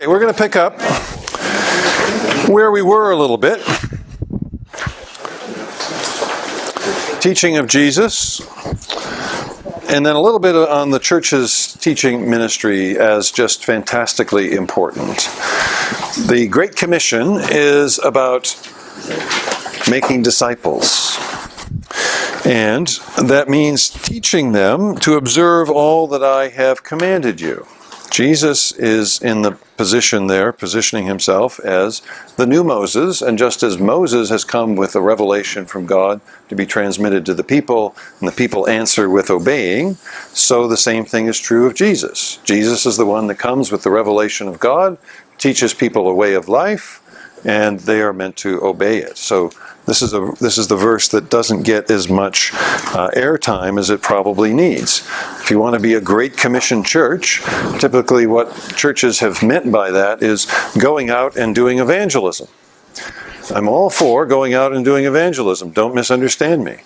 Okay, we're going to pick up where we were a little bit. Teaching of Jesus, and then a little bit on the church's teaching ministry as just fantastically important. The Great Commission is about making disciples. And that means teaching them to observe all that I have commanded you. Jesus is in the position there, positioning himself as the new Moses, and just as Moses has come with a revelation from God to be transmitted to the people, and the people answer with obeying, so the same thing is true of Jesus. Jesus is the one that comes with the revelation of God, teaches people a way of life, and they are meant to obey it. So this is the verse that doesn't get as much airtime as it probably needs. If you want to be a Great Commission church, typically what churches have meant by that is going out and doing evangelism. I'm all for going out and doing evangelism. Don't misunderstand me.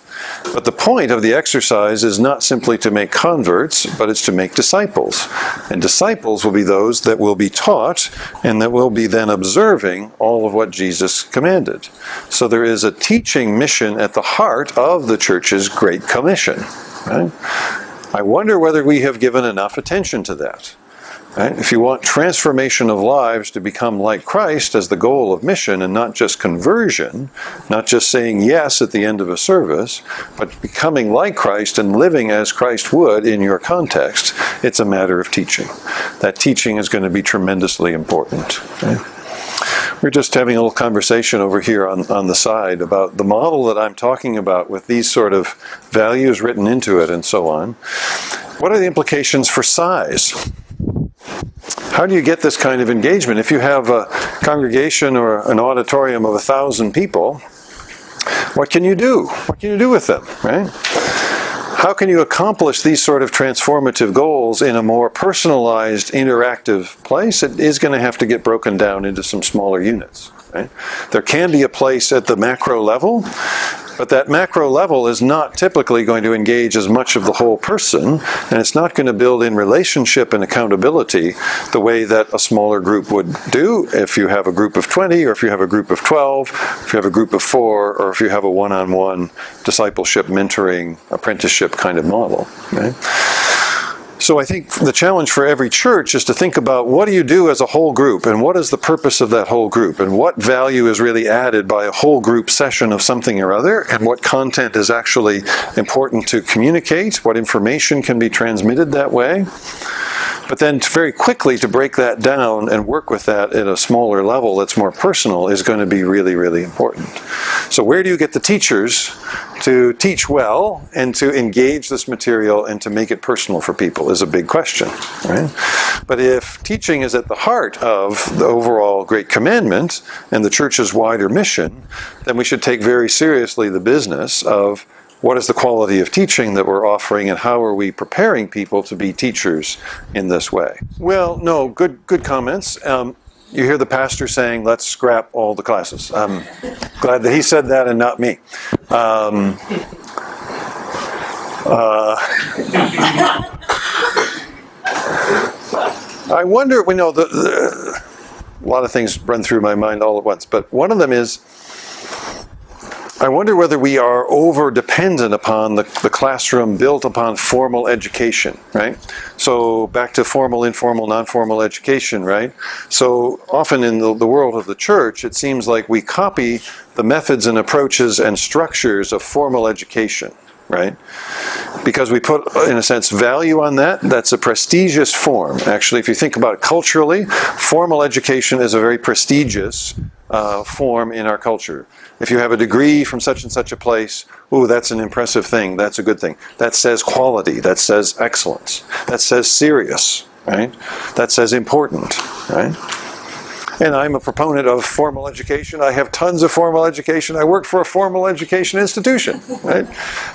But the point of the exercise is not simply to make converts, but it's to make disciples. And disciples will be those that will be taught and that will be then observing all of what Jesus commanded. So there is a teaching mission at the heart of the church's Great Commission. Right? I wonder whether we have given enough attention to that. Right? If you want transformation of lives to become like Christ as the goal of mission and not just conversion, not just saying yes at the end of a service, but becoming like Christ and living as Christ would in your context, it's a matter of teaching. That teaching is going to be tremendously important. Okay? We're just having a little conversation over here on the side about the model that I'm talking about with these sort of values written into it and so on. What are the implications for size? How do you get this kind of engagement? If you have a congregation or an auditorium of 1,000 people, what can you do? What can you do with them, right? How can you accomplish these sort of transformative goals in a more personalized, interactive place? It is going to have to get broken down into some smaller units. Right? There can be a place at the macro level, but that macro level is not typically going to engage as much of the whole person, and it's not going to build in relationship and accountability the way that a smaller group would do if you have a group of 20, or if you have a group of 12, if you have a group of 4, or if you have a one-on-one discipleship, mentoring, apprenticeship kind of model. Right? So I think the challenge for every church is to think about what do you do as a whole group, and what is the purpose of that whole group, and what value is really added by a whole group session of something or other, and what content is actually important to communicate, what information can be transmitted that way. But then very quickly to break that down and work with that at a smaller level that's more personal is going to be really, really important. So where do you get the teachers to teach well and to engage this material and to make it personal for people is a big question, right? But if teaching is at the heart of the overall Great Commandment and the church's wider mission, then we should take very seriously the business of what is the quality of teaching that we're offering, and how are we preparing people to be teachers in this way? Well, no, good comments. You hear the pastor saying, let's scrap all the classes. I'm glad that he said that and not me. I wonder, a lot of things run through my mind all at once, but one of them is, I wonder whether we are over-dependent upon the classroom built upon formal education, right? So back to formal, informal, non-formal education, right? So often in the world of the church, it seems like we copy the methods and approaches and structures of formal education, right? Because we put, in a sense, value on that. That's a prestigious form. Actually, if you think about it culturally, formal education is a very prestigious form in our culture. If you have a degree from such and such a place, ooh, that's an impressive thing, that's a good thing. That says quality, that says excellence, that says serious, right? That says important, right? And I'm a proponent of formal education. I have tons of formal education. I work for a formal education institution, right?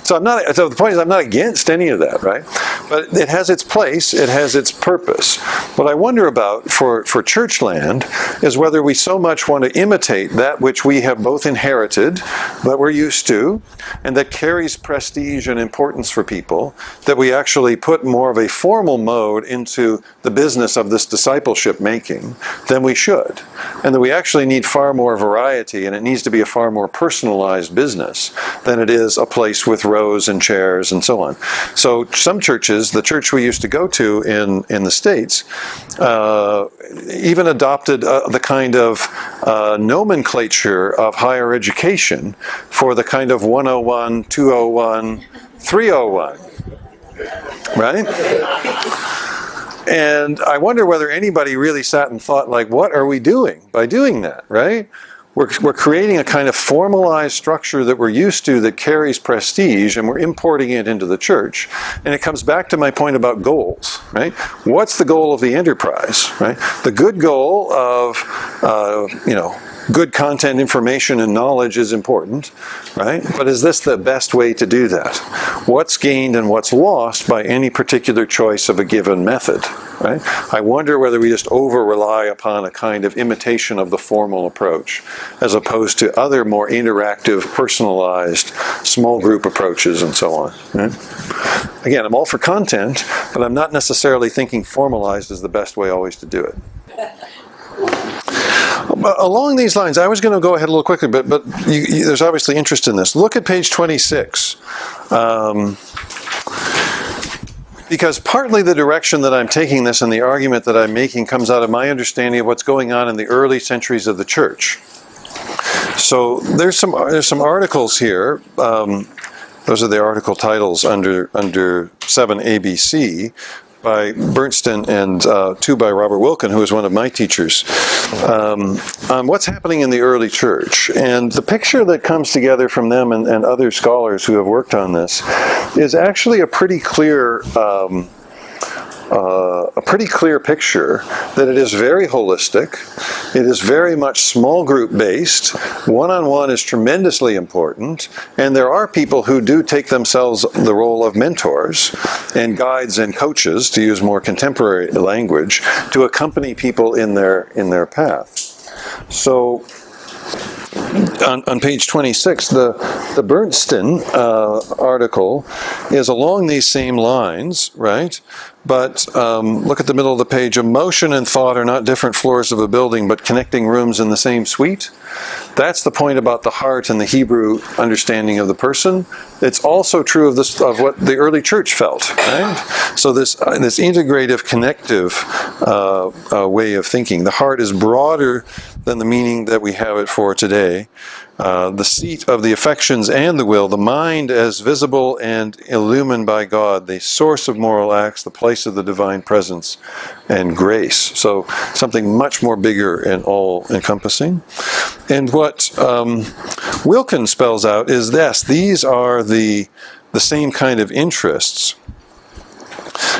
So the point is, I'm not against any of that, right? But it has its place, it has its purpose. What I wonder about for church land is whether we so much want to imitate that which we have both inherited, that we're used to, and that carries prestige and importance for people, that we actually put more of a formal mode into the business of this discipleship making than we should. And that we actually need far more variety, and it needs to be a far more personalized business than it is a place with rows and chairs and so on. So some churches, the church we used to go to in the States, even adopted the kind of nomenclature of higher education for the kind of 101, 201, 301, right? And I wonder whether anybody really sat and thought, like, what are we doing by doing that, right? We're creating a kind of formalized structure that we're used to that carries prestige, and we're importing it into the church. And it comes back to my point about goals, right? What's the goal of the enterprise, right? The good goal of, good content, information, and knowledge is important, right? But is this the best way to do that? What's gained and what's lost by any particular choice of a given method, right? I wonder whether we just over-rely upon a kind of imitation of the formal approach, as opposed to other more interactive, personalized, small group approaches and so on, right? Again, I'm all for content, but I'm not necessarily thinking formalized is the best way always to do it. Along these lines, I was going to go ahead a little quickly, but there's obviously interest in this. Look at page 26. Because partly the direction that I'm taking this and the argument that I'm making comes out of my understanding of what's going on in the early centuries of the church. So there's some articles here. Those are the article titles under 7 ABC. By Bernstein and 2 by Robert Wilken, who was one of my teachers, on what's happening in the early church. And the picture that comes together from them and other scholars who have worked on this is actually a pretty clear picture that it is very holistic, it is very much small group based, one-on-one is tremendously important, and there are people who do take themselves the role of mentors and guides and coaches, to use more contemporary language, to accompany people in their path. So on page 26, the Bernstein article is along these same lines, right? But look at the middle of the page. Emotion and thought are not different floors of a building, but connecting rooms in the same suite. That's the point about the heart and the Hebrew understanding of the person. It's also true of what the early church felt, right? So this integrative, connective way of thinking. The heart is broader than the meaning that we have it for today. The seat of the affections and the will, the mind as visible and illumined by God, the source of moral acts, the place of the divine presence and grace. So something much more bigger and all-encompassing. And what Wilken spells out is this: these are the same kind of interests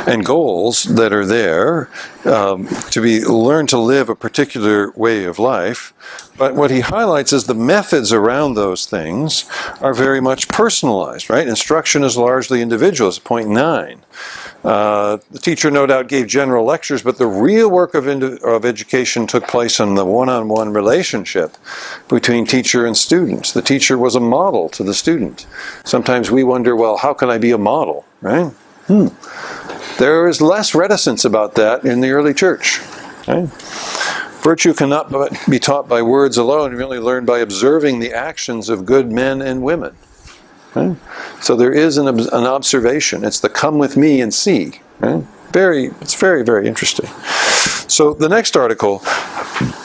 and goals that are there to learn to live a particular way of life. But what he highlights is the methods around those things are very much personalized, right? Instruction is largely individual. It's point 9. The teacher no doubt gave general lectures, but the real work of education took place in the one-on-one relationship between teacher and students. The teacher was a model to the student. Sometimes we wonder, well, how can I be a model, right? There is less reticence about that in the early church. Right? Virtue cannot be taught by words alone. You only learn by observing the actions of good men and women. Right? So there is an observation. It's the come with me and see. Right? It's very, very interesting. So the next article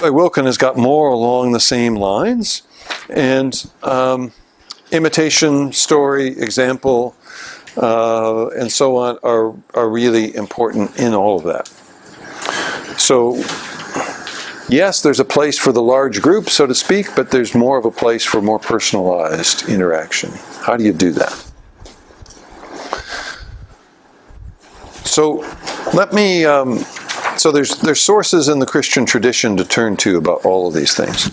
by Wilken has got more along the same lines. And imitation, story, example, and so on are really important in all of that. So, yes, there's a place for the large group, so to speak, but there's more of a place for more personalized interaction. How do you do that? So, let me So there's sources in the Christian tradition to turn to about all of these things.